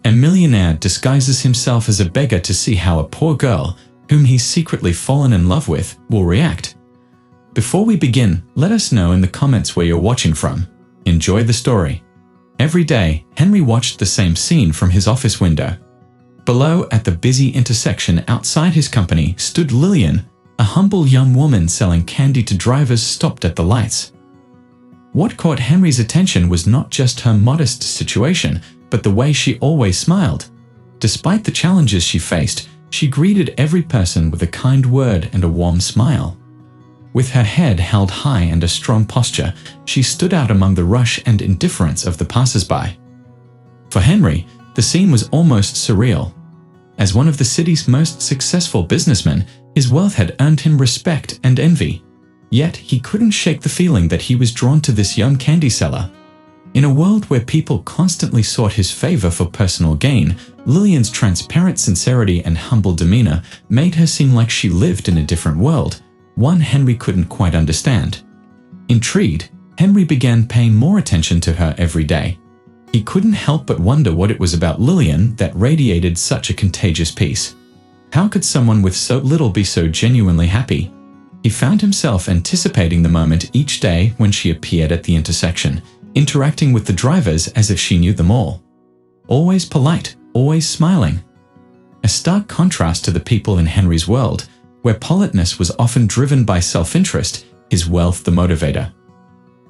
A millionaire disguises himself as a beggar to see how a poor girl, whom he's secretly fallen in love with, will react. Before we begin, let us know in the comments where you're watching from. Enjoy the story. Every day, Henry watched the same scene from his office window. Below, at the busy intersection outside his company, stood Lillian, a humble young woman selling candy to drivers stopped at the lights. What caught Henry's attention was not just her modest situation, but the way she always smiled. Despite the challenges she faced, she greeted every person with a kind word and a warm smile. With her head held high and a strong posture, she stood out among the rush and indifference of the passers-by. For Henry, the scene was almost surreal. As one of the city's most successful businessmen, his wealth had earned him respect and envy. Yet he couldn't shake the feeling that he was drawn to this young candy seller. In a world where people constantly sought his favor for personal gain, Lillian's transparent sincerity and humble demeanor made her seem like she lived in a different world, one Henry couldn't quite understand. Intrigued, Henry began paying more attention to her every day. He couldn't help but wonder what it was about Lillian that radiated such a contagious peace. How could someone with so little be so genuinely happy? He found himself anticipating the moment each day when she appeared at the intersection, interacting with the drivers as if she knew them all. Always polite, always smiling. A stark contrast to the people in Henry's world, where politeness was often driven by self-interest, his wealth the motivator.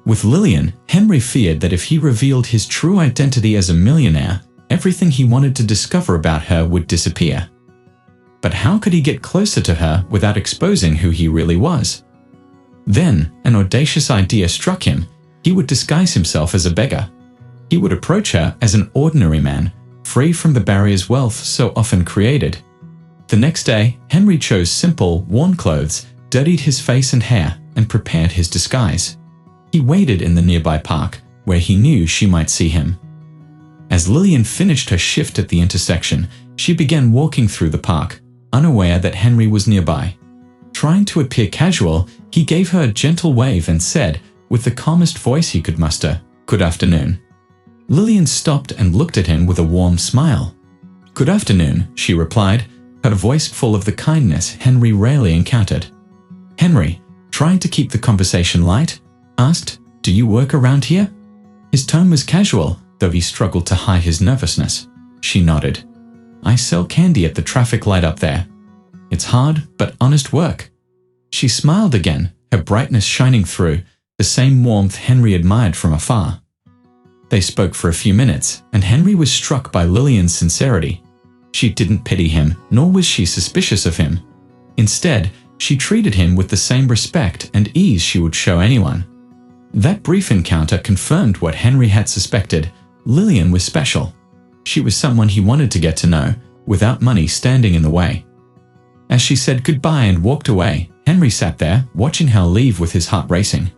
With Lillian, Henry feared that if he revealed his true identity as a millionaire, everything he wanted to discover about her would disappear. But how could he get closer to her without exposing who he really was? Then, an audacious idea struck him. He would disguise himself as a beggar. He would approach her as an ordinary man, free from the barriers wealth so often created. The next day, Henry chose simple, worn clothes, dirtied his face and hair, and prepared his disguise. He waited in the nearby park, where he knew she might see him. As Lillian finished her shift at the intersection, she began walking through the park, unaware that Henry was nearby. Trying to appear casual, he gave her a gentle wave and said, with the calmest voice he could muster, "Good afternoon." Lillian stopped and looked at him with a warm smile. "Good afternoon," she replied, her voice full of the kindness Henry rarely encountered. Henry, trying to keep the conversation light, asked, "Do you work around here?" His tone was casual, though he struggled to hide his nervousness. She nodded. "I sell candy at the traffic light up there. It's hard, but honest work." She smiled again, her brightness shining through, the same warmth Henry admired from afar. They spoke for a few minutes, and Henry was struck by Lillian's sincerity. She didn't pity him, nor was she suspicious of him. Instead, she treated him with the same respect and ease she would show anyone. That brief encounter confirmed what Henry had suspected. Lillian was special. She was someone he wanted to get to know, without money standing in the way. As she said goodbye and walked away, Henry sat there, watching her leave with his heart racing.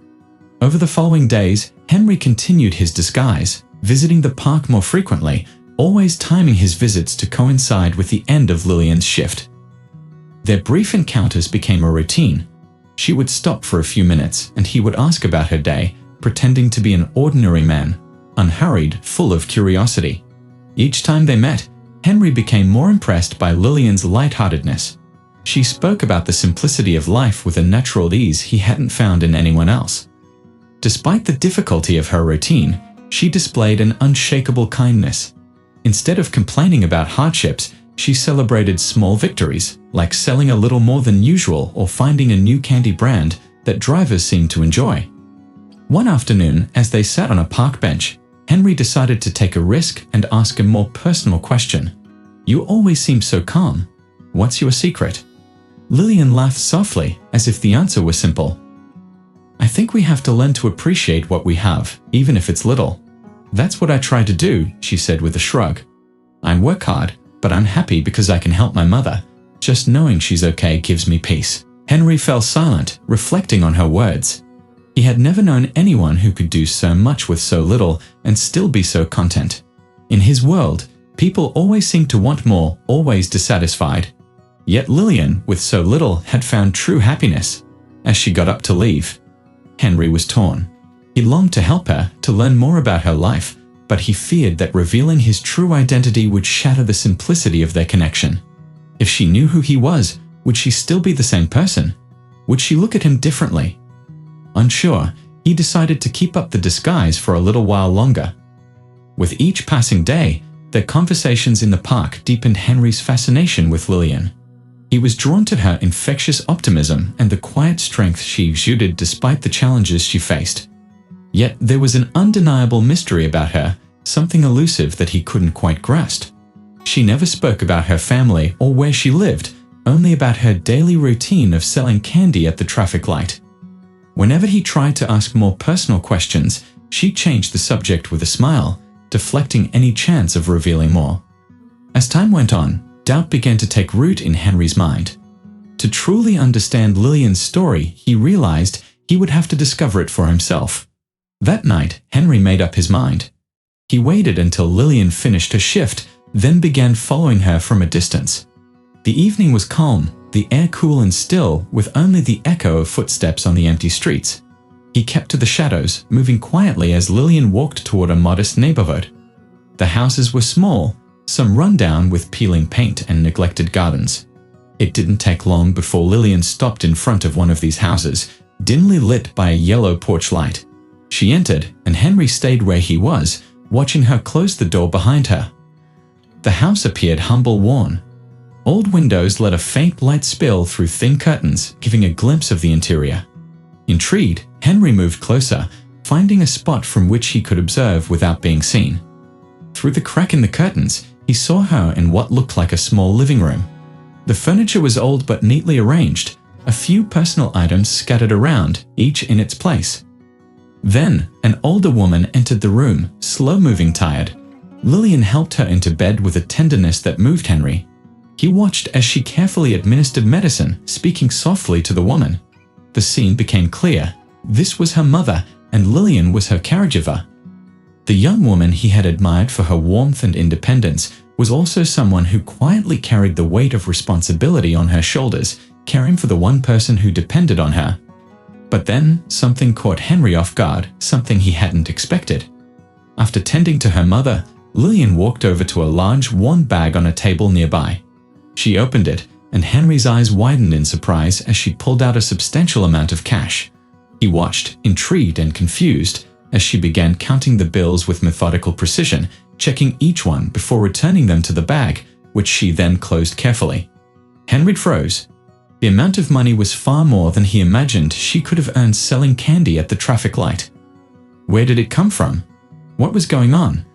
Over the following days, Henry continued his disguise, visiting the park more frequently, always timing his visits to coincide with the end of Lillian's shift. Their brief encounters became a routine. She would stop for a few minutes, and he would ask about her day, pretending to be an ordinary man, unhurried, full of curiosity. Each time they met, Henry became more impressed by Lillian's lightheartedness. She spoke about the simplicity of life with a natural ease he hadn't found in anyone else. Despite the difficulty of her routine, she displayed an unshakable kindness. Instead of complaining about hardships, she celebrated small victories, like selling a little more than usual or finding a new candy brand that drivers seemed to enjoy. One afternoon, as they sat on a park bench, Henry decided to take a risk and ask a more personal question. "You always seem so calm. What's your secret?" Lillian laughed softly, as if the answer was simple. "I think we have to learn to appreciate what we have, even if it's little. That's what I try to do," she said with a shrug. "I work hard, but I'm happy because I can help my mother. Just knowing she's okay gives me peace." Henry fell silent, reflecting on her words. He had never known anyone who could do so much with so little and still be so content. In his world, people always seemed to want more, always dissatisfied. Yet Lillian, with so little, had found true happiness. As she got up to leave, Henry was torn. He longed to help her, to learn more about her life, but he feared that revealing his true identity would shatter the simplicity of their connection. If she knew who he was, would she still be the same person? Would she look at him differently? Unsure, he decided to keep up the disguise for a little while longer. With each passing day, their conversations in the park deepened Henry's fascination with Lillian. He was drawn to her infectious optimism and the quiet strength she exuded despite the challenges she faced. Yet there was an undeniable mystery about her, something elusive that he couldn't quite grasp. She never spoke about her family or where she lived, only about her daily routine of selling candy at the traffic light. Whenever he tried to ask more personal questions, she changed the subject with a smile, deflecting any chance of revealing more. As time went on, doubt began to take root in Henry's mind. To truly understand Lillian's story, he realized he would have to discover it for himself. That night, Henry made up his mind. He waited until Lillian finished her shift, then began following her from a distance. The evening was calm, the air cool and still, with only the echo of footsteps on the empty streets. He kept to the shadows, moving quietly as Lillian walked toward a modest neighborhood. The houses were small, some rundown with peeling paint and neglected gardens. It didn't take long before Lillian stopped in front of one of these houses, dimly lit by a yellow porch light. She entered, and Henry stayed where he was, watching her close the door behind her. The house appeared humble-worn. Old windows let a faint light spill through thin curtains, giving a glimpse of the interior. Intrigued, Henry moved closer, finding a spot from which he could observe without being seen. Through the crack in the curtains, he saw her in what looked like a small living room. The furniture was old but neatly arranged, a few personal items scattered around, each in its place. Then, an older woman entered the room, slow-moving, tired. Lillian helped her into bed with a tenderness that moved Henry. He watched as she carefully administered medicine, speaking softly to the woman. The scene became clear. This was her mother, and Lillian was her caregiver. The young woman he had admired for her warmth and independence was also someone who quietly carried the weight of responsibility on her shoulders, caring for the one person who depended on her. But then, something caught Henry off guard, something he hadn't expected. After tending to her mother, Lillian walked over to a large, worn bag on a table nearby. She opened it, and Henry's eyes widened in surprise as she pulled out a substantial amount of cash. He watched, intrigued and confused, as she began counting the bills with methodical precision, checking each one before returning them to the bag, which she then closed carefully. Henry froze. The amount of money was far more than he imagined she could have earned selling candy at the traffic light. Where did it come from? What was going on?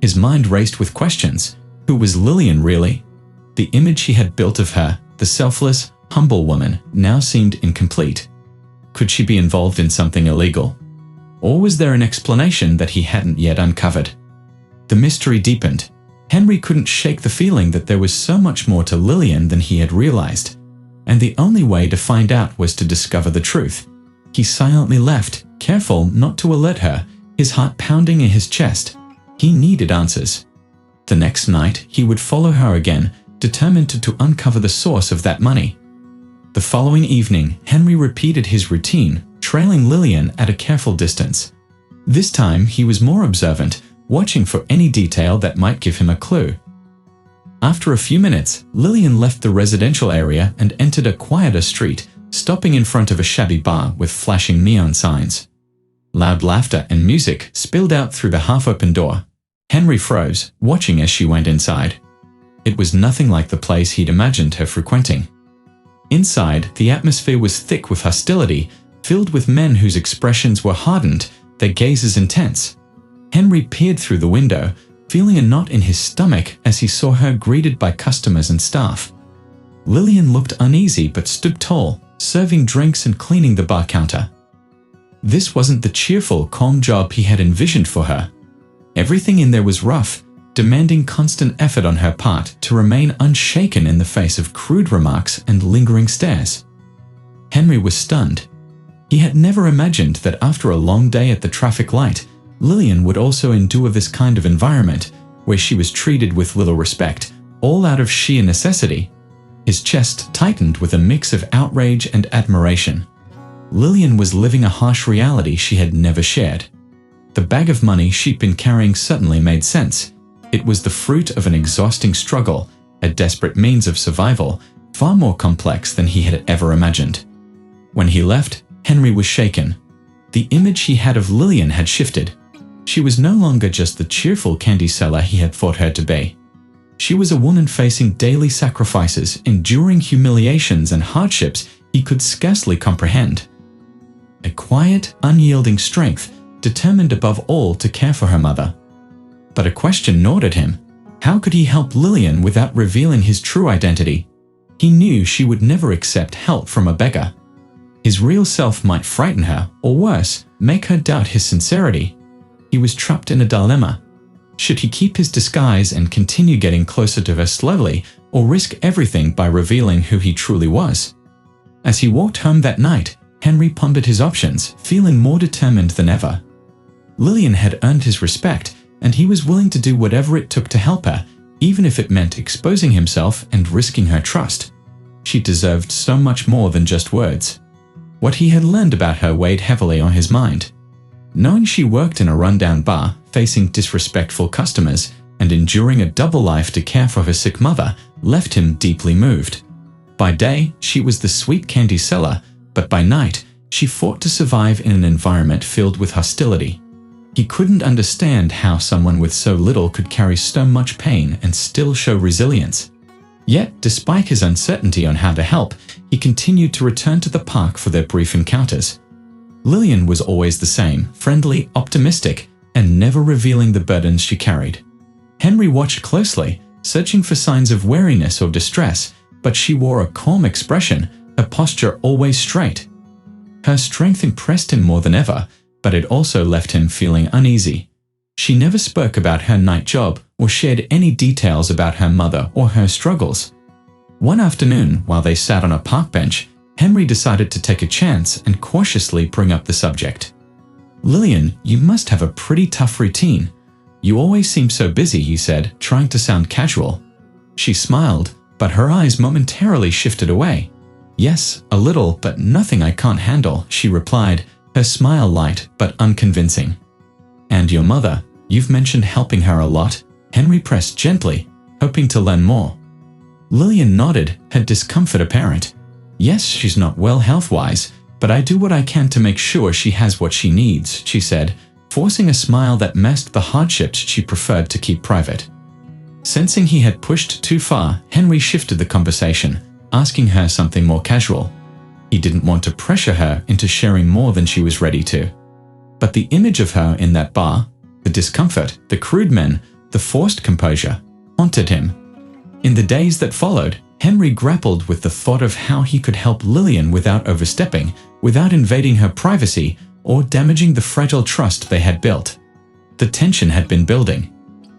His mind raced with questions. Who was Lillian really? The image he had built of her, the selfless, humble woman, now seemed incomplete. Could she be involved in something illegal? Or was there an explanation that he hadn't yet uncovered? The mystery deepened. Henry couldn't shake the feeling that there was so much more to Lillian than he had realized. And the only way to find out was to discover the truth. He silently left, careful not to alert her, his heart pounding in his chest. He needed answers. The next night, he would follow her again, determined to uncover the source of that money. The following evening, Henry repeated his routine, trailing Lillian at a careful distance. This time, he was more observant, watching for any detail that might give him a clue. After a few minutes, Lillian left the residential area and entered a quieter street, stopping in front of a shabby bar with flashing neon signs. Loud laughter and music spilled out through the half-open door. Henry froze, watching as she went inside. It was nothing like the place he'd imagined her frequenting. Inside, the atmosphere was thick with hostility, filled with men whose expressions were hardened, their gazes intense. Henry peered through the window, feeling a knot in his stomach as he saw her greeted by customers and staff. Lillian looked uneasy but stood tall, serving drinks and cleaning the bar counter. This wasn't the cheerful, calm job he had envisioned for her. Everything in there was rough, demanding constant effort on her part to remain unshaken in the face of crude remarks and lingering stares. Henry was stunned. He had never imagined that after a long day at the traffic light, Lillian would also endure this kind of environment, where she was treated with little respect, all out of sheer necessity. His chest tightened with a mix of outrage and admiration. Lillian was living a harsh reality she had never shared. The bag of money she'd been carrying suddenly made sense. It was the fruit of an exhausting struggle, a desperate means of survival, far more complex than he had ever imagined. When he left, Henry was shaken. The image he had of Lillian had shifted. She was no longer just the cheerful candy seller he had thought her to be. She was a woman facing daily sacrifices, enduring humiliations and hardships he could scarcely comprehend. A quiet, unyielding strength, determined above all to care for her mother. But a question gnawed at him. How could he help Lillian without revealing his true identity? He knew she would never accept help from a beggar. His real self might frighten her, or worse, make her doubt his sincerity. He was trapped in a dilemma. Should he keep his disguise and continue getting closer to her slowly, or risk everything by revealing who he truly was? As he walked home that night, Henry pondered his options, feeling more determined than ever. Lillian had earned his respect, and he was willing to do whatever it took to help her, even if it meant exposing himself and risking her trust. She deserved so much more than just words. What he had learned about her weighed heavily on his mind. Knowing she worked in a rundown bar, facing disrespectful customers, and enduring a double life to care for her sick mother, left him deeply moved. By day, she was the sweet candy seller, but by night, she fought to survive in an environment filled with hostility. He couldn't understand how someone with so little could carry so much pain and still show resilience. Yet, despite his uncertainty on how to help, he continued to return to the park for their brief encounters. Lillian was always the same, friendly, optimistic, and never revealing the burdens she carried. Henry watched closely, searching for signs of weariness or distress, but she wore a calm expression, her posture always straight. Her strength impressed him more than ever, but it also left him feeling uneasy. She never spoke about her night job or shared any details about her mother or her struggles. One afternoon, while they sat on a park bench, Henry decided to take a chance and cautiously bring up the subject. "Lillian, you must have a pretty tough routine. You always seem so busy," he said, trying to sound casual. She smiled, but her eyes momentarily shifted away. "Yes, a little, but nothing I can't handle," she replied, her smile light but unconvincing. "And your mother, you've mentioned helping her a lot?" Henry pressed gently, hoping to learn more. Lillian nodded, her discomfort apparent. "Yes, she's not well health-wise, but I do what I can to make sure she has what she needs," she said, forcing a smile that masked the hardships she preferred to keep private. Sensing he had pushed too far, Henry shifted the conversation, asking her something more casual. He didn't want to pressure her into sharing more than she was ready to. But the image of her in that bar, the discomfort, the crude men, the forced composure, haunted him. In the days that followed, Henry grappled with the thought of how he could help Lillian without overstepping, without invading her privacy, or damaging the fragile trust they had built. The tension had been building.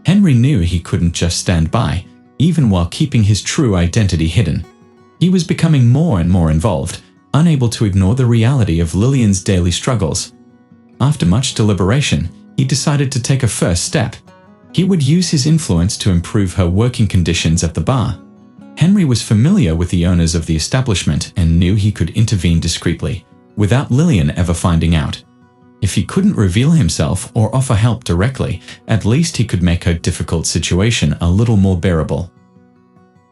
Henry knew he couldn't just stand by, even while keeping his true identity hidden. He was becoming more and more involved, unable to ignore the reality of Lillian's daily struggles. After much deliberation, he decided to take a first step. He would use his influence to improve her working conditions at the bar. Henry was familiar with the owners of the establishment and knew he could intervene discreetly, without Lillian ever finding out. If he couldn't reveal himself or offer help directly, at least he could make her difficult situation a little more bearable.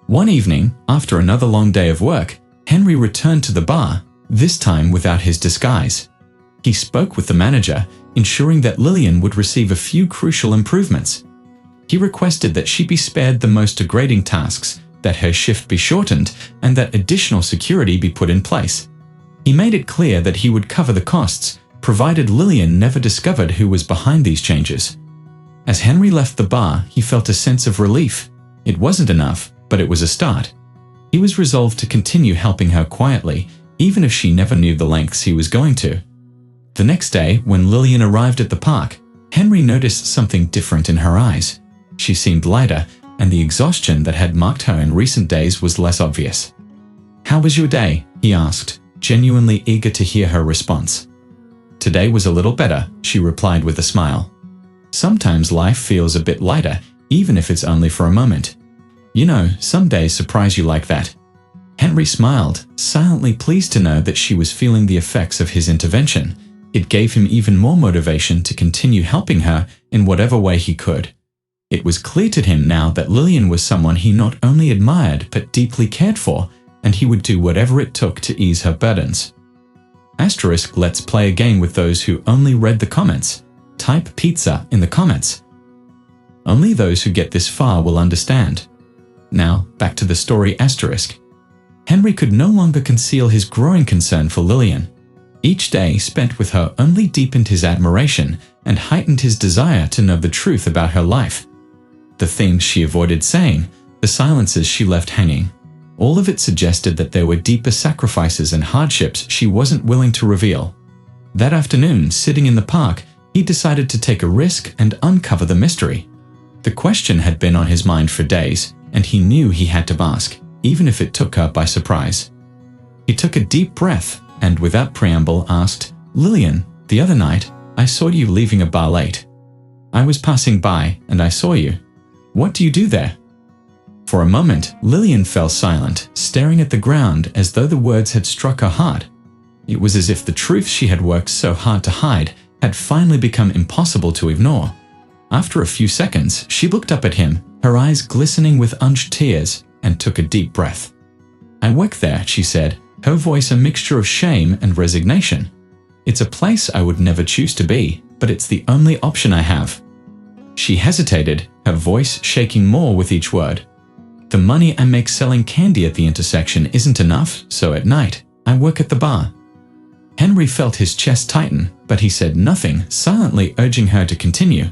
One evening, after another long day of work, Henry returned to the bar, this time without his disguise. He spoke with the manager, ensuring that Lillian would receive a few crucial improvements. He requested that she be spared the most degrading tasks, that her shift be shortened, and that additional security be put in place. He made it clear that he would cover the costs, provided Lillian never discovered who was behind these changes. As Henry left the bar, he felt a sense of relief. It wasn't enough, but it was a start. He was resolved to continue helping her quietly, even if she never knew the lengths he was going to. The next day, when Lillian arrived at the park, Henry noticed something different in her eyes. She seemed lighter, and the exhaustion that had marked her in recent days was less obvious. "How was your day?" he asked, genuinely eager to hear her response. "Today was a little better," she replied with a smile. "Sometimes life feels a bit lighter, even if it's only for a moment. You know, some days surprise you like that." Henry smiled, silently pleased to know that she was feeling the effects of his intervention. It gave him even more motivation to continue helping her in whatever way he could. It was clear to him now that Lillian was someone he not only admired but deeply cared for, and he would do whatever it took to ease her burdens. Asterisk, let's play a game with those who only read the comments. Type pizza in the comments. Only those who get this far will understand. Now, back to the story asterisk. Henry could no longer conceal his growing concern for Lillian. Each day spent with her only deepened his admiration and heightened his desire to know the truth about her life. The things she avoided saying, the silences she left hanging, all of it suggested that there were deeper sacrifices and hardships she wasn't willing to reveal. That afternoon, sitting in the park, he decided to take a risk and uncover the mystery. The question had been on his mind for days, and he knew he had to ask, even if it took her by surprise. He took a deep breath and, without preamble, asked, "Lillian, the other night, I saw you leaving a bar late. I was passing by, and I saw you. What do you do there?" For a moment, Lillian fell silent, staring at the ground as though the words had struck her heart. It was as if the truth she had worked so hard to hide had finally become impossible to ignore. After a few seconds, she looked up at him, her eyes glistening with unshed tears, and took a deep breath. "I work there," she said, her voice a mixture of shame and resignation. "It's a place I would never choose to be, but it's the only option I have." She hesitated, her voice shaking more with each word. "The money I make selling candy at the intersection isn't enough, so at night, I work at the bar." Henry felt his chest tighten, but he said nothing, silently urging her to continue.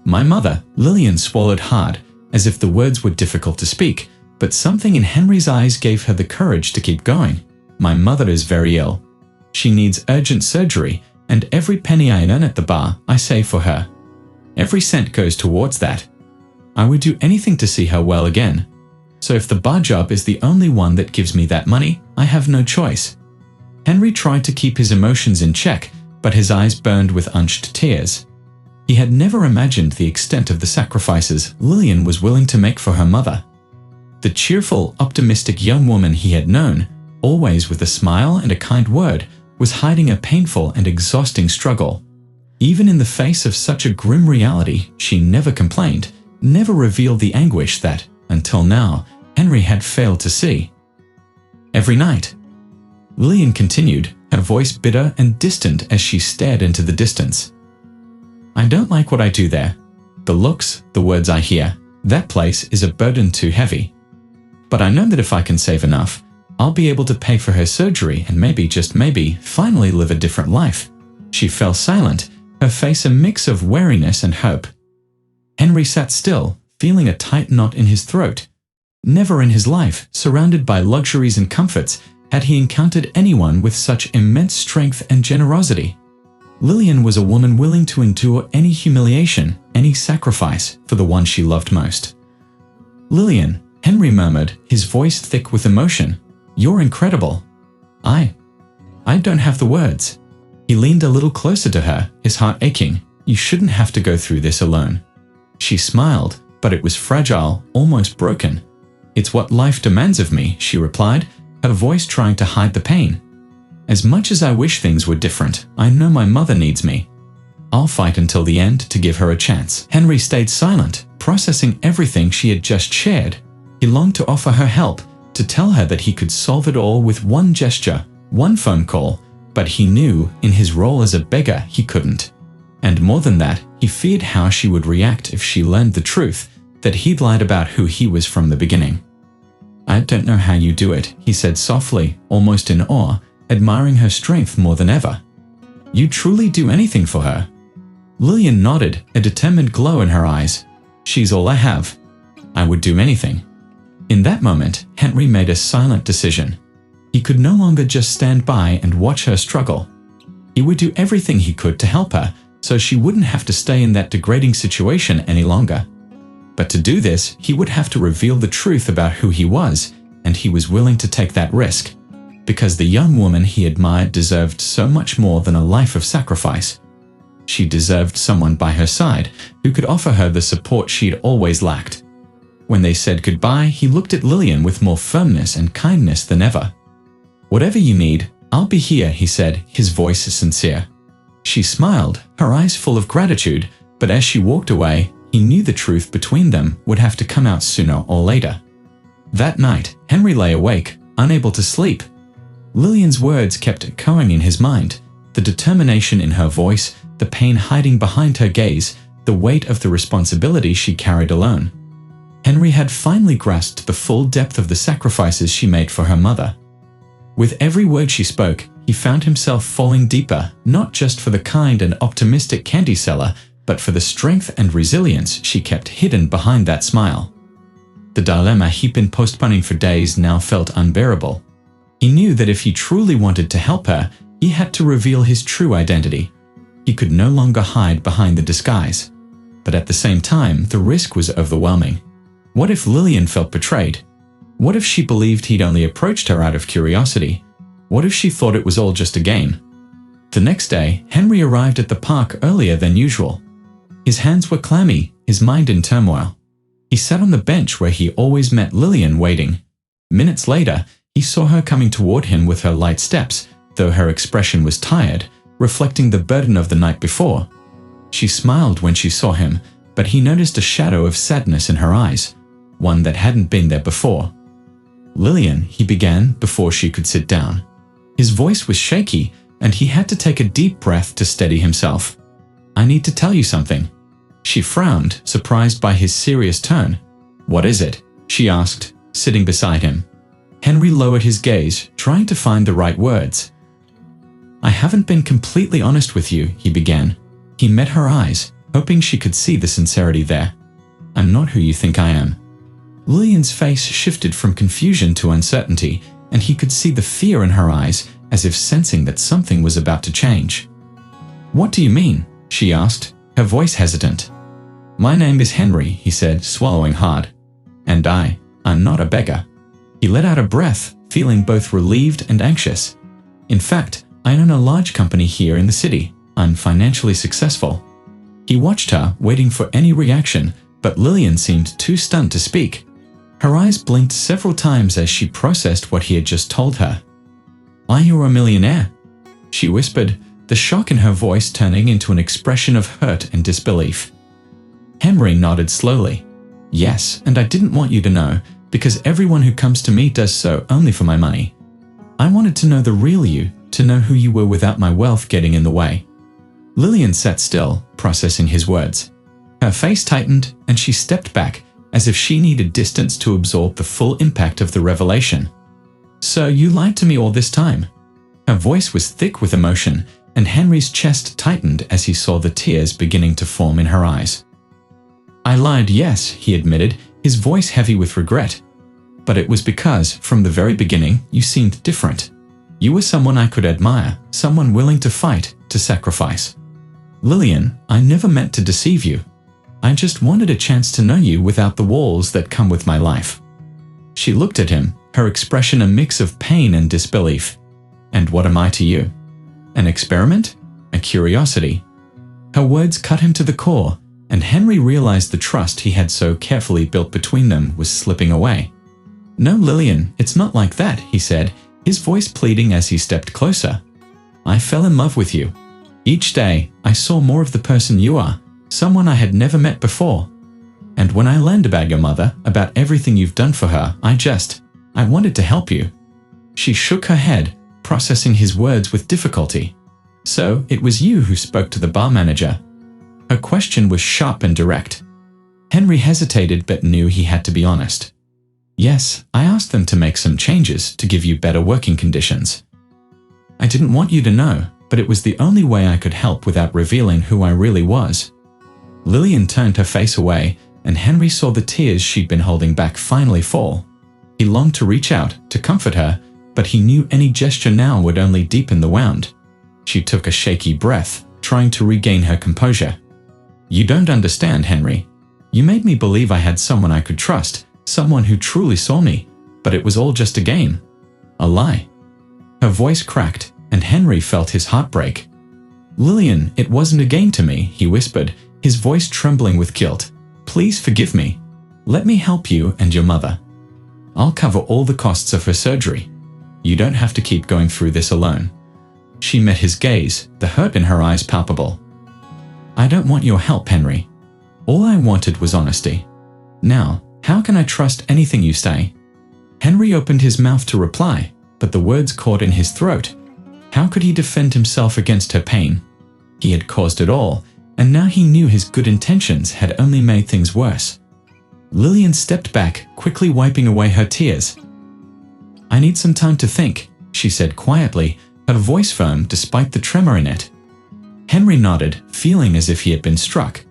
"My mother," Lillian swallowed hard, as if the words were difficult to speak, but something in Henry's eyes gave her the courage to keep going. "My mother is very ill. She needs urgent surgery, and every penny I earn at the bar, I save for her. Every cent goes towards that. I would do anything to see her well again. So if the bar job is the only one that gives me that money, I have no choice." Henry tried to keep his emotions in check, but his eyes burned with unshed tears. He had never imagined the extent of the sacrifices Lillian was willing to make for her mother. The cheerful, optimistic young woman he had known, always with a smile and a kind word, was hiding a painful and exhausting struggle. Even in the face of such a grim reality, she never complained, never revealed the anguish that, until now, Henry had failed to see. "Every night," Lillian continued, her voice bitter and distant as she stared into the distance. "I don't like what I do there. The looks, the words I hear, that place is a burden too heavy. But I know that if I can save enough, I'll be able to pay for her surgery and maybe, just maybe, finally live a different life." She fell silent, her face a mix of weariness and hope. Henry sat still, feeling a tight knot in his throat. Never in his life, surrounded by luxuries and comforts, had he encountered anyone with such immense strength and generosity. Lillian was a woman willing to endure any humiliation, any sacrifice for the one she loved most. "Lillian," Henry murmured, his voice thick with emotion, "you're incredible. I don't have the words." He leaned a little closer to her, his heart aching. "You shouldn't have to go through this alone." She smiled, but it was fragile, almost broken. "It's what life demands of me," she replied, her voice trying to hide the pain. "As much as I wish things were different, I know my mother needs me. I'll fight until the end to give her a chance." Henry stayed silent, processing everything she had just shared. He longed to offer her help, to tell her that he could solve it all with one gesture, one phone call, but he knew, in his role as a beggar, he couldn't. And more than that, he feared how she would react if she learned the truth, that he'd lied about who he was from the beginning. "I don't know how you do it," he said softly, almost in awe, admiring her strength more than ever. "You truly do anything for her." Lillian nodded, a determined glow in her eyes. "She's all I have. I would do anything." In that moment, Henry made a silent decision. He could no longer just stand by and watch her struggle. He would do everything he could to help her, so she wouldn't have to stay in that degrading situation any longer. But to do this, he would have to reveal the truth about who he was, and he was willing to take that risk. Because the young woman he admired deserved so much more than a life of sacrifice. She deserved someone by her side who could offer her the support she'd always lacked. When they said goodbye, he looked at Lillian with more firmness and kindness than ever. "Whatever you need, I'll be here," he said, his voice sincere. She smiled, her eyes full of gratitude, but as she walked away, he knew the truth between them would have to come out sooner or later. That night, Henry lay awake, unable to sleep. Lillian's words kept echoing in his mind, the determination in her voice, the pain hiding behind her gaze, the weight of the responsibility she carried alone. Henry had finally grasped the full depth of the sacrifices she made for her mother. With every word she spoke, he found himself falling deeper, not just for the kind and optimistic candy seller, but for the strength and resilience she kept hidden behind that smile. The dilemma he'd been postponing for days now felt unbearable. He knew that if he truly wanted to help her, he had to reveal his true identity. He could no longer hide behind the disguise. But at the same time, the risk was overwhelming. What if Lillian felt betrayed? What if she believed he'd only approached her out of curiosity? What if she thought it was all just a game? The next day, Henry arrived at the park earlier than usual. His hands were clammy, his mind in turmoil. He sat on the bench where he always met Lillian waiting. Minutes later, he saw her coming toward him with her light steps, though her expression was tired, reflecting the burden of the night before. She smiled when she saw him, but he noticed a shadow of sadness in her eyes, one that hadn't been there before. "Lillian," he began before she could sit down. His voice was shaky, and he had to take a deep breath to steady himself. "I need to tell you something." She frowned, surprised by his serious tone. "What is it?" she asked, sitting beside him. Henry lowered his gaze, trying to find the right words. "I haven't been completely honest with you," he began. He met her eyes, hoping she could see the sincerity there. "I'm not who you think I am." Lillian's face shifted from confusion to uncertainty, and he could see the fear in her eyes, as if sensing that something was about to change. "What do you mean?" she asked, her voice hesitant. "My name is Henry," he said, swallowing hard. "And I'm not a beggar." He let out a breath, feeling both relieved and anxious. "In fact, I own a large company here in the city. I'm financially successful." He watched her, waiting for any reaction, but Lillian seemed too stunned to speak. Her eyes blinked several times as she processed what he had just told her. "Are you a millionaire?" she whispered, the shock in her voice turning into an expression of hurt and disbelief. Henry nodded slowly. "Yes, and I didn't want you to know, because everyone who comes to me does so only for my money. I wanted to know the real you, to know who you were without my wealth getting in the way." Lillian sat still, processing his words. Her face tightened, and she stepped back, as if she needed distance to absorb the full impact of the revelation. "So you lied to me all this time?" Her voice was thick with emotion, and Henry's chest tightened as he saw the tears beginning to form in her eyes. "I lied, yes," he admitted, his voice heavy with regret. "But it was because, from the very beginning, you seemed different. You were someone I could admire, someone willing to fight, to sacrifice. Lillian, I never meant to deceive you. I just wanted a chance to know you without the walls that come with my life." She looked at him, her expression a mix of pain and disbelief. "And what am I to you? An experiment? A curiosity?" Her words cut him to the core, and Henry realized the trust he had so carefully built between them was slipping away. "No, Lillian, it's not like that," he said, his voice pleading as he stepped closer. "I fell in love with you. Each day, I saw more of the person you are, someone I had never met before. And when I learned about your mother, about everything you've done for her, I wanted to help you." She shook her head, processing his words with difficulty. "So, it was you who spoke to the bar manager?" Her question was sharp and direct. Henry hesitated but knew he had to be honest. "Yes, I asked them to make some changes to give you better working conditions. I didn't want you to know, but it was the only way I could help without revealing who I really was." Lillian turned her face away, and Henry saw the tears she'd been holding back finally fall. He longed to reach out, to comfort her, but he knew any gesture now would only deepen the wound. She took a shaky breath, trying to regain her composure. "You don't understand, Henry. You made me believe I had someone I could trust, someone who truly saw me, but it was all just a game. A lie." Her voice cracked, and Henry felt his heart break. "Lillian, it wasn't a game to me," he whispered, his voice trembling with guilt. "Please forgive me. Let me help you and your mother. I'll cover all the costs of her surgery. You don't have to keep going through this alone." She met his gaze, the hurt in her eyes palpable. "I don't want your help, Henry. All I wanted was honesty. Now, how can I trust anything you say?" Henry opened his mouth to reply, but the words caught in his throat. How could he defend himself against her pain? He had caused it all, and now he knew his good intentions had only made things worse. Lillian stepped back, quickly wiping away her tears. "I need some time to think," she said quietly, her voice firm despite the tremor in it. Henry nodded, feeling as if he had been struck.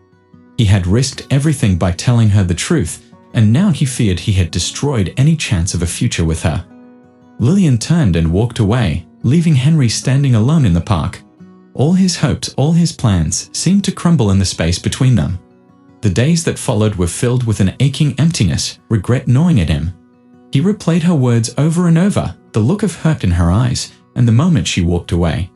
He had risked everything by telling her the truth, and now he feared he had destroyed any chance of a future with her. Lillian turned and walked away, leaving Henry standing alone in the park. All his hopes, all his plans, seemed to crumble in the space between them. The days that followed were filled with an aching emptiness, regret gnawing at him. He replayed her words over and over, the look of hurt in her eyes, and the moment she walked away.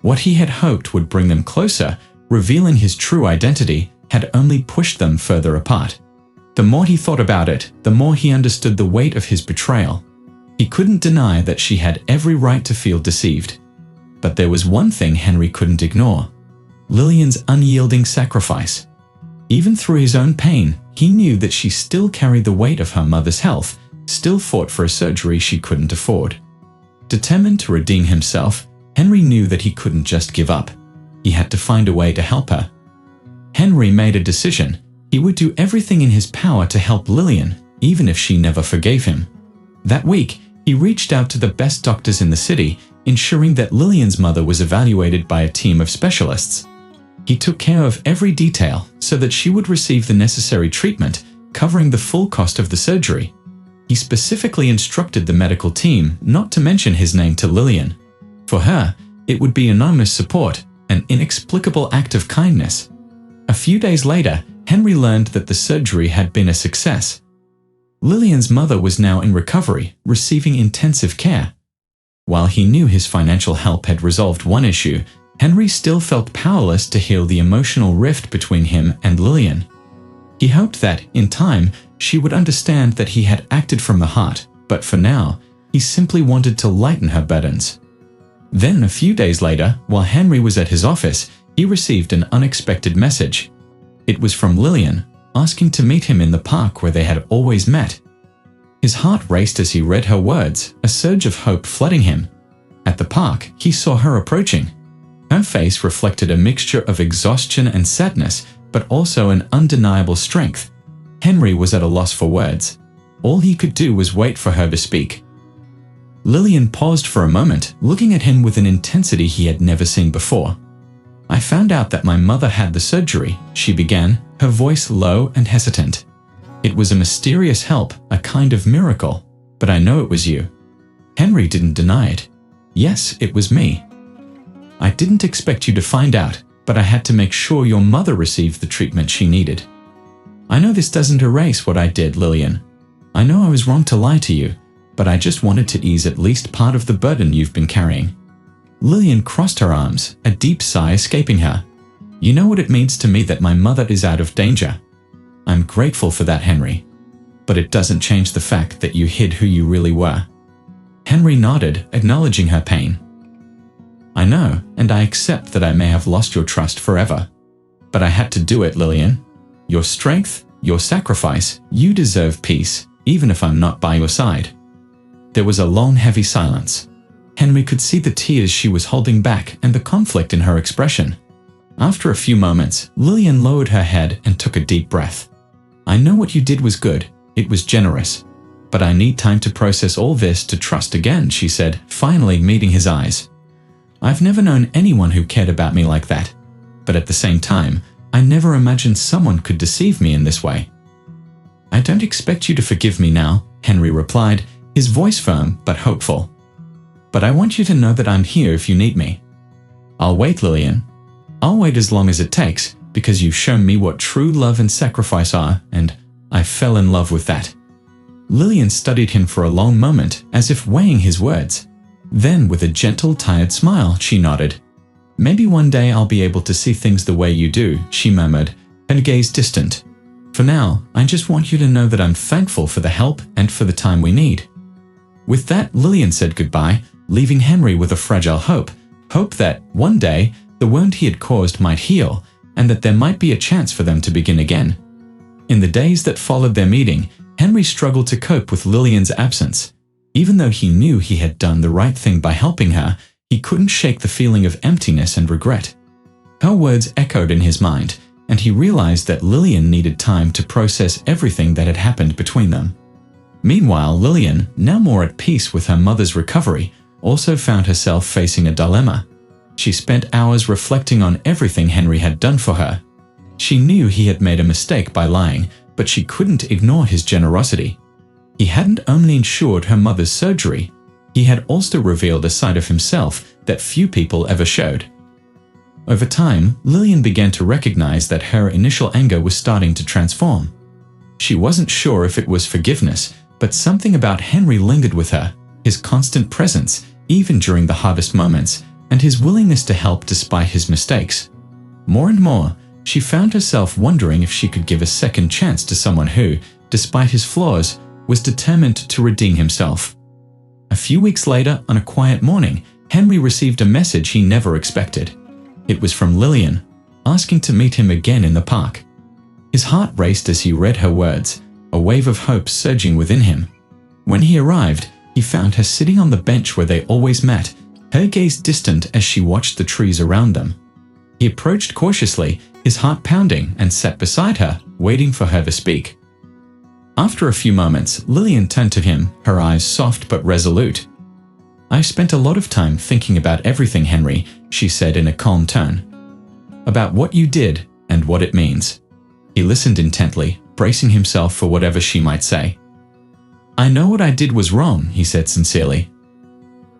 What he had hoped would bring them closer, revealing his true identity, had only pushed them further apart. The more he thought about it, the more he understood the weight of his betrayal. He couldn't deny that she had every right to feel deceived. But there was one thing Henry couldn't ignore: Lillian's unyielding sacrifice. Even through his own pain, he knew that she still carried the weight of her mother's health, still fought for a surgery she couldn't afford. Determined to redeem himself, Henry knew that he couldn't just give up. He had to find a way to help her. Henry made a decision. He would do everything in his power to help Lillian, even if she never forgave him. That week, he reached out to the best doctors in the city, ensuring that Lillian's mother was evaluated by a team of specialists. He took care of every detail so that she would receive the necessary treatment, covering the full cost of the surgery. He specifically instructed the medical team not to mention his name to Lillian. For her, it would be anonymous support, an inexplicable act of kindness. A few days later, Henry learned that the surgery had been a success. Lillian's mother was now in recovery, receiving intensive care. While he knew his financial help had resolved one issue, Henry still felt powerless to heal the emotional rift between him and Lillian. He hoped that, in time, she would understand that he had acted from the heart, but for now, he simply wanted to lighten her burdens. Then, a few days later, while Henry was at his office, he received an unexpected message. It was from Lillian, asking to meet him in the park where they had always met. His heart raced as he read her words, a surge of hope flooding him. At the park, he saw her approaching. Her face reflected a mixture of exhaustion and sadness, but also an undeniable strength. Henry was at a loss for words. All he could do was wait for her to speak. Lillian paused for a moment, looking at him with an intensity he had never seen before. "I found out that my mother had the surgery," she began, her voice low and hesitant. "It was a mysterious help, a kind of miracle, but I know it was you." Henry didn't deny it. "Yes, it was me. I didn't expect you to find out, but I had to make sure your mother received the treatment she needed. I know this doesn't erase what I did, Lillian. I know I was wrong to lie to you, but I just wanted to ease at least part of the burden you've been carrying." Lillian crossed her arms, a deep sigh escaping her. "You know what it means to me that my mother is out of danger. I'm grateful for that, Henry. But it doesn't change the fact that you hid who you really were." Henry nodded, acknowledging her pain. "I know, and I accept that I may have lost your trust forever. But I had to do it, Lillian. Your strength, your sacrifice, you deserve peace, even if I'm not by your side." There was a long, heavy silence. Henry could see the tears she was holding back and the conflict in her expression. After a few moments, Lillian lowered her head and took a deep breath. "I know what you did was good. It was generous. But I need time to process all this to trust again," she said, finally meeting his eyes. "I've never known anyone who cared about me like that. But at the same time, I never imagined someone could deceive me in this way." "I don't expect you to forgive me now," Henry replied, his voice firm but hopeful. "But I want you to know that I'm here if you need me. I'll wait, Lillian. I'll wait as long as it takes, because you've shown me what true love and sacrifice are, and I fell in love with that." Lillian studied him for a long moment, as if weighing his words. Then, with a gentle, tired smile, she nodded. "Maybe one day I'll be able to see things the way you do," she murmured, her gaze distant. "For now, I just want you to know that I'm thankful for the help and for the time we need." With that, Lillian said goodbye, leaving Henry with a fragile hope, hope that, one day, the wound he had caused might heal, and that there might be a chance for them to begin again. In the days that followed their meeting, Henry struggled to cope with Lillian's absence. Even though he knew he had done the right thing by helping her, he couldn't shake the feeling of emptiness and regret. Her words echoed in his mind, and he realized that Lillian needed time to process everything that had happened between them. Meanwhile, Lillian, now more at peace with her mother's recovery, also found herself facing a dilemma. She spent hours reflecting on everything Henry had done for her. She knew he had made a mistake by lying, but she couldn't ignore his generosity. He hadn't only ensured her mother's surgery, he had also revealed a side of himself that few people ever showed. Over time, Lillian began to recognize that her initial anger was starting to transform. She wasn't sure if it was forgiveness, but something about Henry lingered with her, his constant presence, even during the hardest moments, and his willingness to help despite his mistakes. More and more, she found herself wondering if she could give a second chance to someone who, despite his flaws, was determined to redeem himself. A few weeks later, on a quiet morning, Henry received a message he never expected. It was from Lillian, asking to meet him again in the park. His heart raced as he read her words, a wave of hope surging within him. When he arrived, he found her sitting on the bench where they always met, her gaze distant as she watched the trees around them. He approached cautiously, his heart pounding, and sat beside her, waiting for her to speak. After a few moments, Lillian turned to him, her eyes soft but resolute. "I've spent a lot of time thinking about everything, Henry," she said in a calm tone. "About what you did and what it means." He listened intently, bracing himself for whatever she might say. "I know what I did was wrong," he said sincerely.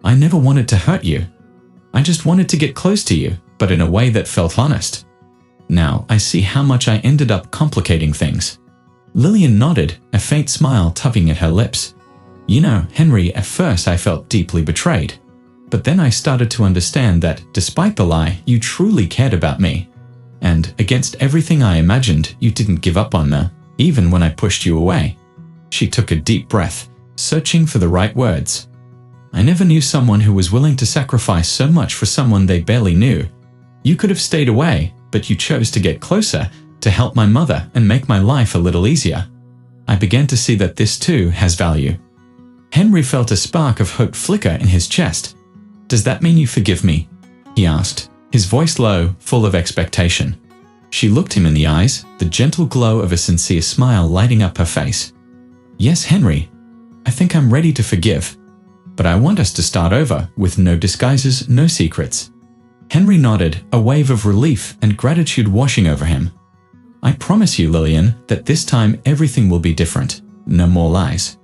"I never wanted to hurt you. I just wanted to get close to you, but in a way that felt honest. Now I see how much I ended up complicating things." Lillian nodded, a faint smile tugging at her lips. "You know, Henry, at first I felt deeply betrayed. But then I started to understand that, despite the lie, you truly cared about me. And, against everything I imagined, you didn't give up on me, even when I pushed you away." She took a deep breath, searching for the right words. "I never knew someone who was willing to sacrifice so much for someone they barely knew. You could have stayed away, but you chose to get closer, to help my mother and make my life a little easier. I began to see that this too has value." Henry felt a spark of hope flicker in his chest. "Does that mean you forgive me?" he asked, his voice low, full of expectation. She looked him in the eyes, the gentle glow of a sincere smile lighting up her face. "Yes, Henry. I think I'm ready to forgive. But I want us to start over, with no disguises, no secrets." Henry nodded, a wave of relief and gratitude washing over him. "I promise you, Lillian, that this time everything will be different. No more lies."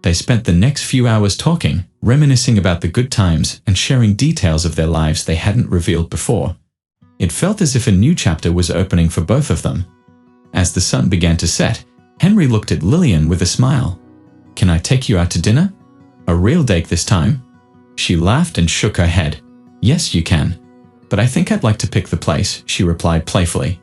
They spent the next few hours talking, reminiscing about the good times and sharing details of their lives they hadn't revealed before. It felt as if a new chapter was opening for both of them. As the sun began to set, Henry looked at Lillian with a smile. "Can I take you out to dinner? A real date this time?" She laughed and shook her head. "Yes, you can. But I think I'd like to pick the place," she replied playfully.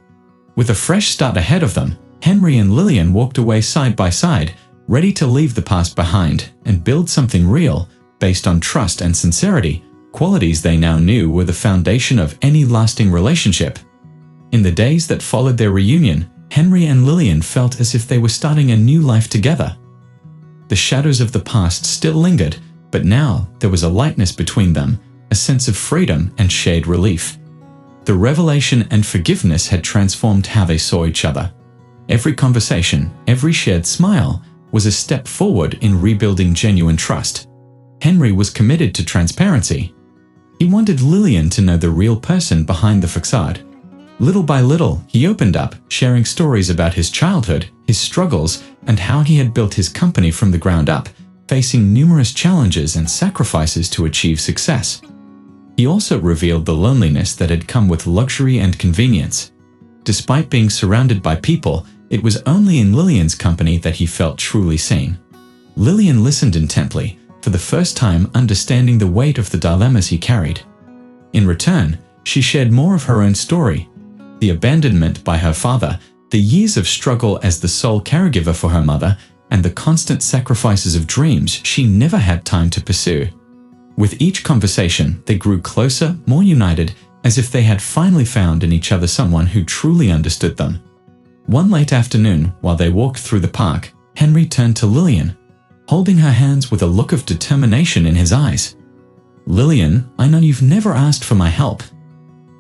With a fresh start ahead of them, Henry and Lillian walked away side by side, ready to leave the past behind and build something real, based on trust and sincerity, qualities they now knew were the foundation of any lasting relationship. In the days that followed their reunion, Henry and Lillian felt as if they were starting a new life together. The shadows of the past still lingered, but now there was a lightness between them, a sense of freedom and shared relief. The revelation and forgiveness had transformed how they saw each other. Every conversation, every shared smile, was a step forward in rebuilding genuine trust. Henry was committed to transparency. He wanted Lillian to know the real person behind the facade. Little by little, he opened up, sharing stories about his childhood, his struggles, and how he had built his company from the ground up, facing numerous challenges and sacrifices to achieve success. He also revealed the loneliness that had come with luxury and convenience. Despite being surrounded by people, it was only in Lillian's company that he felt truly seen. Lillian listened intently, for the first time understanding the weight of the dilemmas he carried. In return, she shared more of her own story: the abandonment by her father, the years of struggle as the sole caregiver for her mother, and the constant sacrifices of dreams she never had time to pursue. With each conversation, they grew closer, more united, as if they had finally found in each other someone who truly understood them. One late afternoon, while they walked through the park, Henry turned to Lillian, holding her hands with a look of determination in his eyes. "Lillian, I know you've never asked for my help,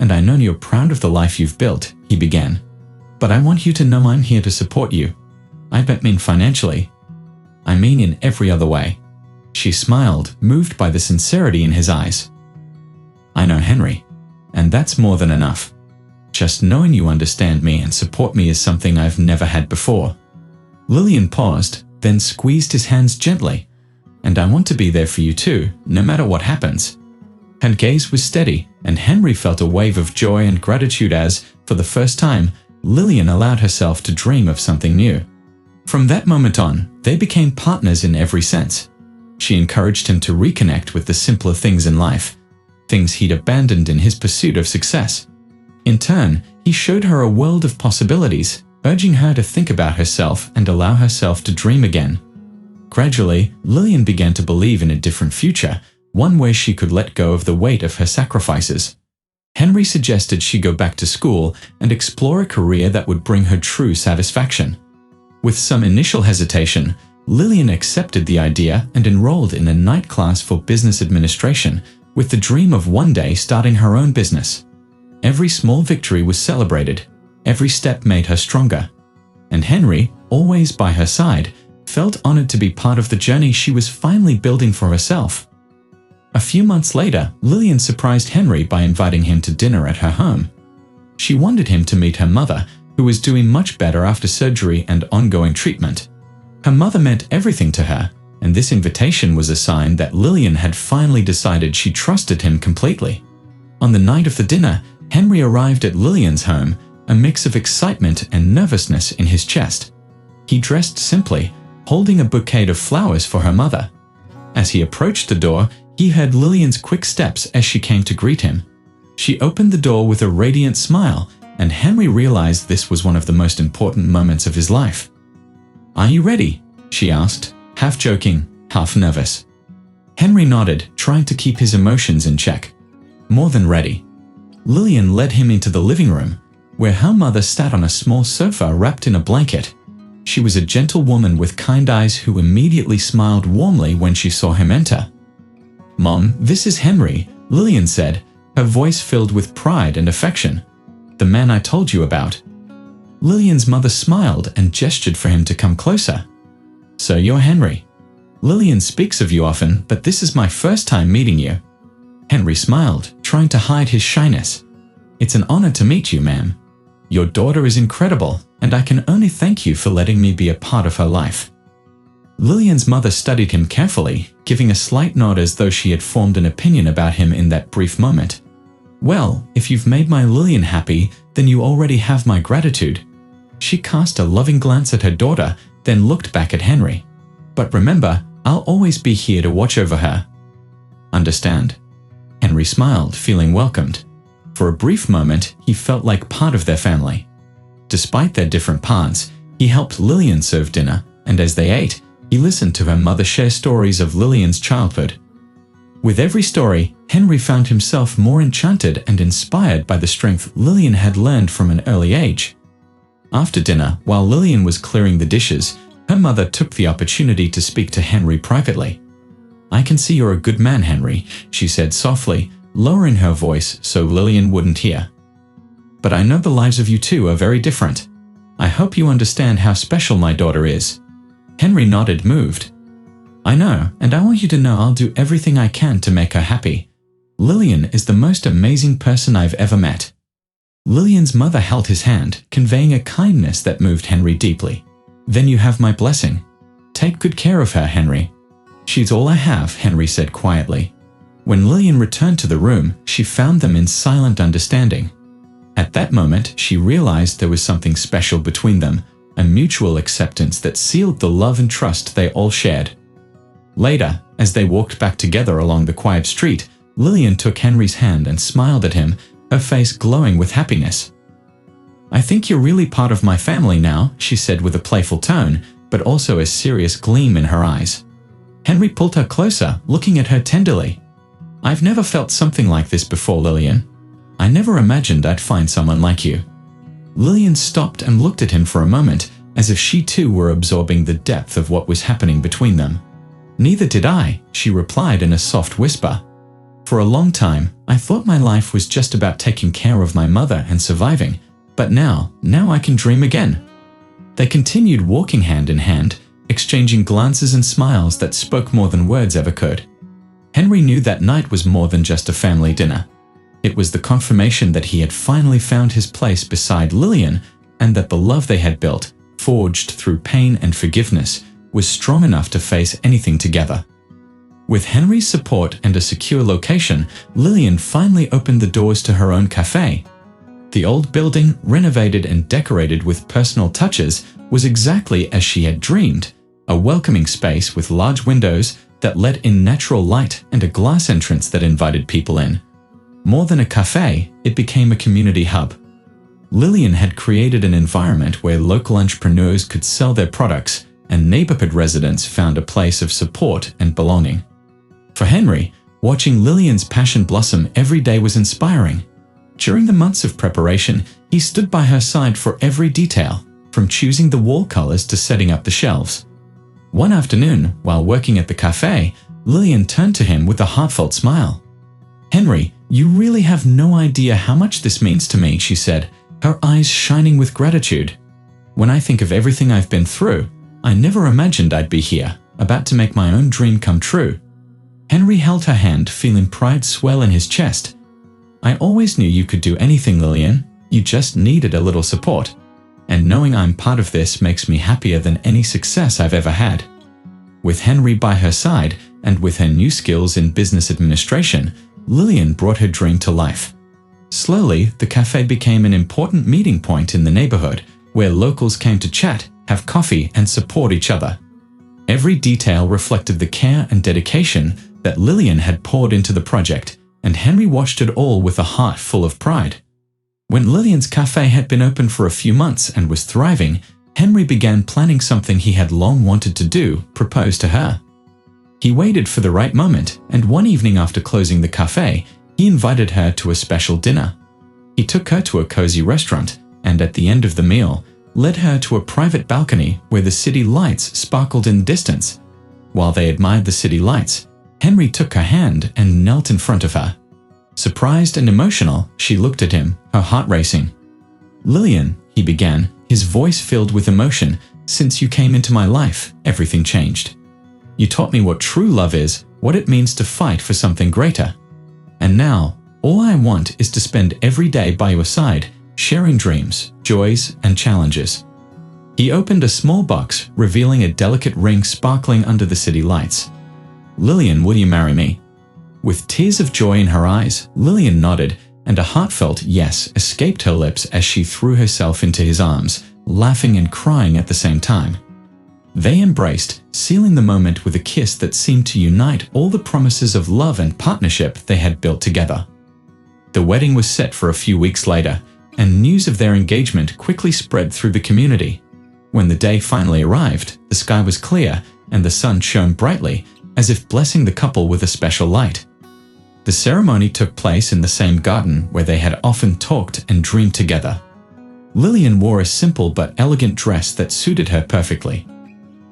and I know you're proud of the life you've built," he began. "But I want you to know I'm here to support you. I don't mean financially. I mean in every other way." She smiled, moved by the sincerity in his eyes. "I know, Henry, and that's more than enough. Just knowing you understand me and support me is something I've never had before." Lillian paused, then squeezed his hands gently. "And I want to be there for you too, no matter what happens." Her gaze was steady, and Henry felt a wave of joy and gratitude as, for the first time, Lillian allowed herself to dream of something new. From that moment on, they became partners in every sense. She encouraged him to reconnect with the simpler things in life, things he'd abandoned in his pursuit of success. In turn, he showed her a world of possibilities, urging her to think about herself and allow herself to dream again. Gradually, Lillian began to believe in a different future, one where she could let go of the weight of her sacrifices. Henry suggested she go back to school and explore a career that would bring her true satisfaction. With some initial hesitation, Lillian accepted the idea and enrolled in a night class for business administration, with the dream of one day starting her own business. Every small victory was celebrated, every step made her stronger. And Henry, always by her side, felt honored to be part of the journey she was finally building for herself. A few months later, Lillian surprised Henry by inviting him to dinner at her home. She wanted him to meet her mother, who was doing much better after surgery and ongoing treatment. Her mother meant everything to her, and this invitation was a sign that Lillian had finally decided she trusted him completely. On the night of the dinner, Henry arrived at Lillian's home, a mix of excitement and nervousness in his chest. He dressed simply, holding a bouquet of flowers for her mother. As he approached the door, he heard Lillian's quick steps as she came to greet him. She opened the door with a radiant smile, and Henry realized this was one of the most important moments of his life. "Are you ready?" she asked, half joking, half nervous. Henry nodded, trying to keep his emotions in check. "More than ready." Lillian led him into the living room, where her mother sat on a small sofa wrapped in a blanket. She was a gentle woman with kind eyes who immediately smiled warmly when she saw him enter. "Mom, this is Henry," Lillian said, her voice filled with pride and affection. "The man I told you about." Lillian's mother smiled and gestured for him to come closer. "So you're Henry. Lillian speaks of you often, but this is my first time meeting you." Henry smiled, trying to hide his shyness. "It's an honor to meet you, ma'am. Your daughter is incredible, and I can only thank you for letting me be a part of her life." Lillian's mother studied him carefully, giving a slight nod as though she had formed an opinion about him in that brief moment. "Well, if you've made my Lillian happy, then you already have my gratitude." She cast a loving glance at her daughter, then looked back at Henry. "But remember, I'll always be here to watch over her." "Understand." Henry smiled, feeling welcomed. For a brief moment, he felt like part of their family. Despite their different paths, he helped Lillian serve dinner, and as they ate, he listened to her mother share stories of Lillian's childhood. With every story, Henry found himself more enchanted and inspired by the strength Lillian had learned from an early age. After dinner, while Lillian was clearing the dishes, her mother took the opportunity to speak to Henry privately. "I can see you're a good man, Henry," she said softly, lowering her voice so Lillian wouldn't hear. "But I know the lives of you two are very different. I hope you understand how special my daughter is." Henry nodded, moved. "I know, and I want you to know I'll do everything I can to make her happy. Lillian is the most amazing person I've ever met." Lillian's mother held his hand, conveying a kindness that moved Henry deeply. "Then you have my blessing. Take good care of her, Henry." "She's all I have," Henry said quietly. When Lillian returned to the room, she found them in silent understanding. At that moment, she realized there was something special between them, a mutual acceptance that sealed the love and trust they all shared. Later, as they walked back together along the quiet street, Lillian took Henry's hand and smiled at him, her face glowing with happiness. "I think you're really part of my family now," she said with a playful tone, but also a serious gleam in her eyes. Henry pulled her closer, looking at her tenderly. "I've never felt something like this before, Lillian. I never imagined I'd find someone like you." Lillian stopped and looked at him for a moment, as if she too were absorbing the depth of what was happening between them. "Neither did I," she replied in a soft whisper. "For a long time, I thought my life was just about taking care of my mother and surviving, but now I can dream again." They continued walking hand in hand, exchanging glances and smiles that spoke more than words ever could. Henry knew that night was more than just a family dinner. It was the confirmation that he had finally found his place beside Lillian, and that the love they had built, forged through pain and forgiveness, was strong enough to face anything together. With Henry's support and a secure location, Lillian finally opened the doors to her own cafe. The old building, renovated and decorated with personal touches, was exactly as she had dreamed, a welcoming space with large windows that let in natural light and a glass entrance that invited people in. More than a cafe, it became a community hub. Lillian had created an environment where local entrepreneurs could sell their products, and neighborhood residents found a place of support and belonging. For Henry, watching Lillian's passion blossom every day was inspiring. During the months of preparation, he stood by her side for every detail, from choosing the wall colors to setting up the shelves. One afternoon, while working at the cafe, Lillian turned to him with a heartfelt smile. "Henry, you really have no idea how much this means to me," she said, her eyes shining with gratitude. "When I think of everything I've been through, I never imagined I'd be here, about to make my own dream come true." Henry held her hand, feeling pride swell in his chest. "I always knew you could do anything, Lillian. You just needed a little support. And knowing I'm part of this makes me happier than any success I've ever had." With Henry by her side, and with her new skills in business administration, Lillian brought her dream to life. Slowly, the cafe became an important meeting point in the neighborhood, where locals came to chat, have coffee, and support each other. Every detail reflected the care and dedication that Lillian had poured into the project, and Henry watched it all with a heart full of pride. When Lillian's cafe had been open for a few months and was thriving, Henry began planning something he had long wanted to do: propose to her. He waited for the right moment, and one evening after closing the cafe, he invited her to a special dinner. He took her to a cozy restaurant, and at the end of the meal, led her to a private balcony where the city lights sparkled in the distance. While they admired the city lights, Henry took her hand and knelt in front of her. Surprised and emotional, she looked at him, her heart racing. "Lillian," he began, his voice filled with emotion, "since you came into my life, everything changed. You taught me what true love is, what it means to fight for something greater. And now, all I want is to spend every day by your side, sharing dreams, joys, and challenges." He opened a small box, revealing a delicate ring sparkling under the city lights. "Lillian, will you marry me?" With tears of joy in her eyes, Lillian nodded, and a heartfelt yes escaped her lips as she threw herself into his arms, laughing and crying at the same time. They embraced, sealing the moment with a kiss that seemed to unite all the promises of love and partnership they had built together. The wedding was set for a few weeks later, and news of their engagement quickly spread through the community. When the day finally arrived, the sky was clear, and the sun shone brightly, as if blessing the couple with a special light. The ceremony took place in the same garden where they had often talked and dreamed together. Lillian wore a simple but elegant dress that suited her perfectly.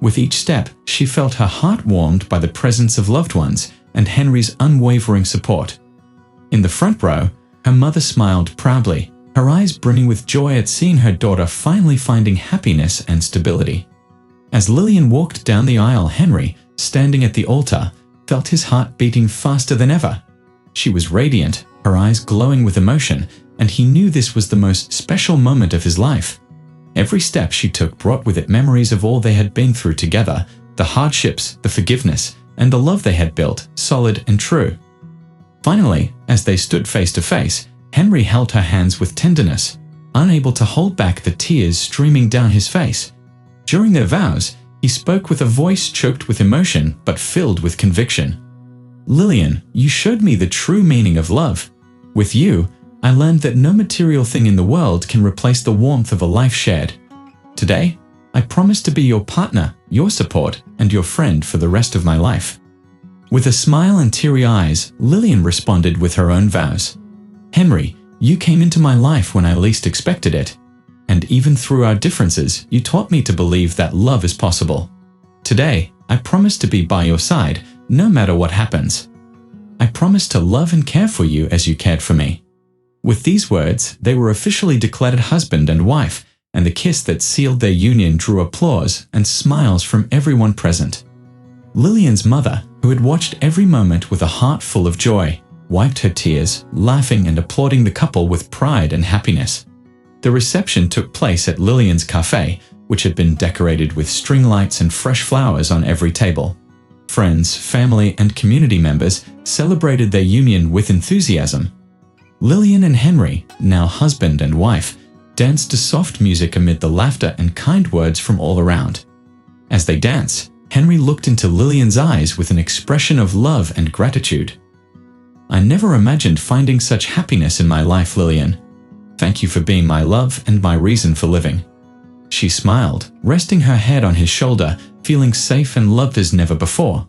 With each step, she felt her heart warmed by the presence of loved ones and Henry's unwavering support. In the front row, her mother smiled proudly, her eyes brimming with joy at seeing her daughter finally finding happiness and stability. As Lillian walked down the aisle, Henry, standing at the altar, felt his heart beating faster than ever. She was radiant, her eyes glowing with emotion, and he knew this was the most special moment of his life. Every step she took brought with it memories of all they had been through together, the hardships, the forgiveness, and the love they had built, solid and true. Finally, as they stood face to face, Henry held her hands with tenderness, unable to hold back the tears streaming down his face. During their vows, he spoke with a voice choked with emotion but filled with conviction. "Lillian, you showed me the true meaning of love. With you, I learned that no material thing in the world can replace the warmth of a life shared. Today, I promise to be your partner, your support, and your friend for the rest of my life." With a smile and teary eyes, Lillian responded with her own vows. "Henry, you came into my life when I least expected it. And even through our differences, you taught me to believe that love is possible. Today, I promise to be by your side, no matter what happens. I promise to love and care for you as you cared for me." With these words, they were officially declared husband and wife, and the kiss that sealed their union drew applause and smiles from everyone present. Lillian's mother, who had watched every moment with a heart full of joy, wiped her tears, laughing and applauding the couple with pride and happiness. The reception took place at Lillian's cafe, which had been decorated with string lights and fresh flowers on every table. Friends, family, and community members celebrated their union with enthusiasm. Lillian and Henry, now husband and wife, danced to soft music amid the laughter and kind words from all around. As they danced, Henry looked into Lillian's eyes with an expression of love and gratitude. "I never imagined finding such happiness in my life, Lillian. Thank you for being my love and my reason for living." She smiled, resting her head on his shoulder, feeling safe and loved as never before.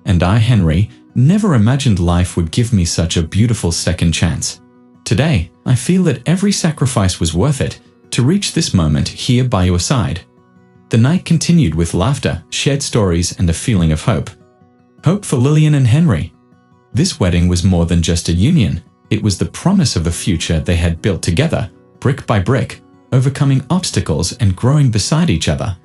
"And I, Henry, never imagined life would give me such a beautiful second chance. Today, I feel that every sacrifice was worth it to reach this moment here by your side." The night continued with laughter, shared stories, and a feeling of hope. Hope for Lillian and Henry. This wedding was more than just a union. It was the promise of a future they had built together, brick by brick, overcoming obstacles and growing beside each other.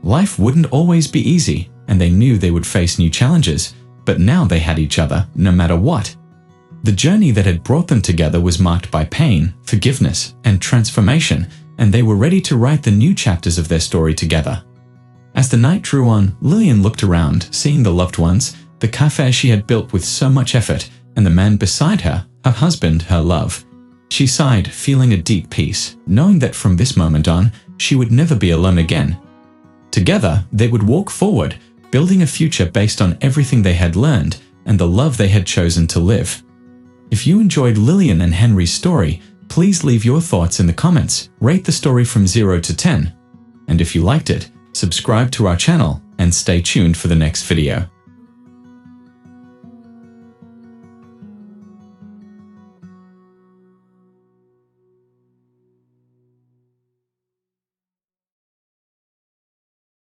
Life wouldn't always be easy, and they knew they would face new challenges, but now they had each other no matter what. The journey that had brought them together was marked by pain, forgiveness, and transformation, and they were ready to write the new chapters of their story together. As the night drew on, Lillian looked around, seeing the loved ones, the cafe she had built with so much effort, and the man beside her, her husband, her love. She sighed, feeling a deep peace, knowing that from this moment on, she would never be alone again. Together, they would walk forward, building a future based on everything they had learned and the love they had chosen to live. If you enjoyed Lillian and Henry's story, please leave your thoughts in the comments, rate the story from 0 to 10. And if you liked it, subscribe to our channel and stay tuned for the next video.